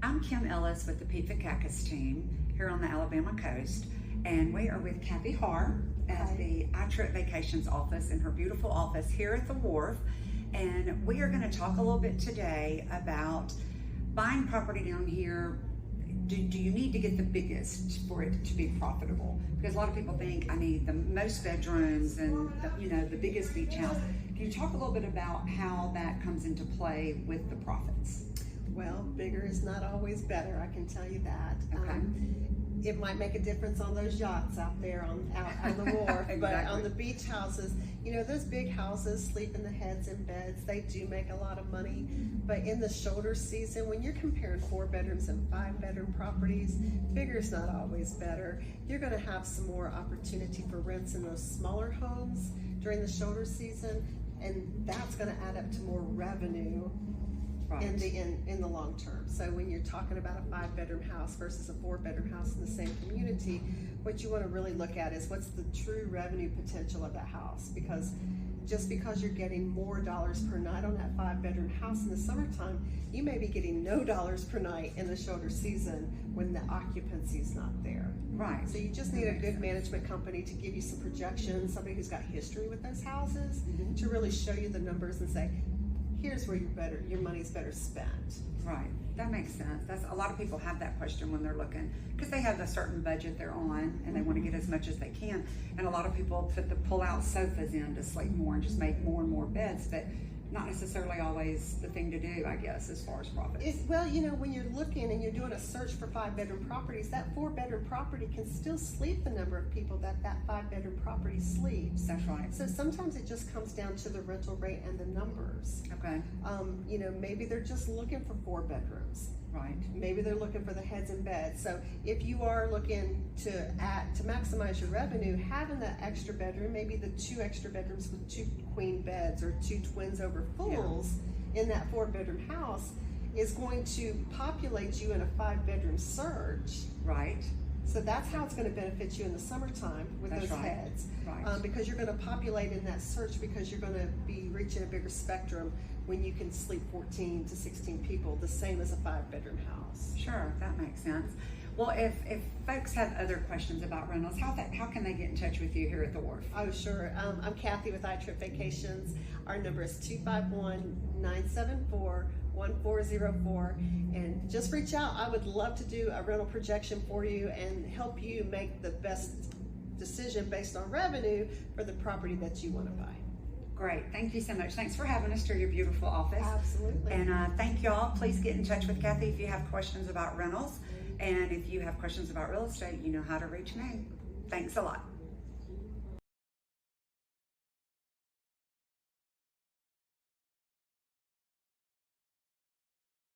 I'm Kim Ellis with the Pizza Cactus team here on the Alabama coast, and we are with Kathy Harr at the iTrip Vacations office in her beautiful office here at the wharf. And we are going to talk a little bit today about buying property down here. Do you need to get the biggest for it to be profitable? Because a lot of people think I need the most bedrooms and the biggest beach house. Can you talk a little bit about how that comes into play with the profits? Well, bigger is not always better, I can tell you that. Okay. It might make a difference on those yachts out there out on the wharf, Exactly. But on the beach houses, those big houses, sleeping the heads in beds, they do make a lot of money. But in the shoulder season, when you're comparing 4 bedrooms and 5 bedroom properties, bigger is not always better. You're going to have some more opportunity for rents in those smaller homes during the shoulder season, and that's going to add up to more revenue. Right. In the long term. So when you're talking about a 5 bedroom house versus a 4 bedroom house in the same community, what you want to really look at is what's the true revenue potential of that house. Because just because you're getting more dollars per night on that 5 bedroom house in the summertime, you may be getting no dollars per night in the shoulder season when the occupancy is not there. Right. So you just need a good management company to give you some projections, somebody who's got history with those houses, to really show you the numbers and say, here's where your money's better spent. Right. That makes sense. That's a lot of people have that question when they're looking, because they have a certain budget they're on and they want to get as much as they can. And a lot of people put the pull-out sofas in to sleep more and just make more and more beds, but not necessarily always the thing to do, I guess, as far as profits. Well, when you're looking and you're doing a search for 5 bedroom properties, that 4 bedroom property can still sleep the number of people that 5 bedroom property sleeps. That's right. So sometimes it just comes down to the rental rate and the numbers. Okay. Maybe they're just looking for 4 bedrooms. Right. Maybe they're looking for the heads in bed. So if you are looking to maximize your revenue, having that extra bedroom, maybe the 2 extra bedrooms with 2 queen beds or 2 twins over fulls in that 4 bedroom house is going to populate you in a 5 bedroom surge. Right. So that's how it's going to benefit you in the summertime with those heads. Right. Because you're going to populate in that search, because you're going to be reaching a bigger spectrum when you can sleep 14 to 16 people, the same as a 5 bedroom house. Sure, that makes sense. Well, if folks have other questions about rentals, how can they get in touch with you here at the wharf? Oh, sure. I'm Kathy with iTrip Vacations. Our number is 251-974-1404, and just reach out. I would love to do a rental projection for you and help you make the best decision based on revenue for the property that you want to buy. Great. Thank you so much. Thanks for having us to your beautiful office. Absolutely. And thank y'all. Please get in touch with Kathy if you have questions about rentals. And if you have questions about real estate, you know how to reach me. Thanks a lot.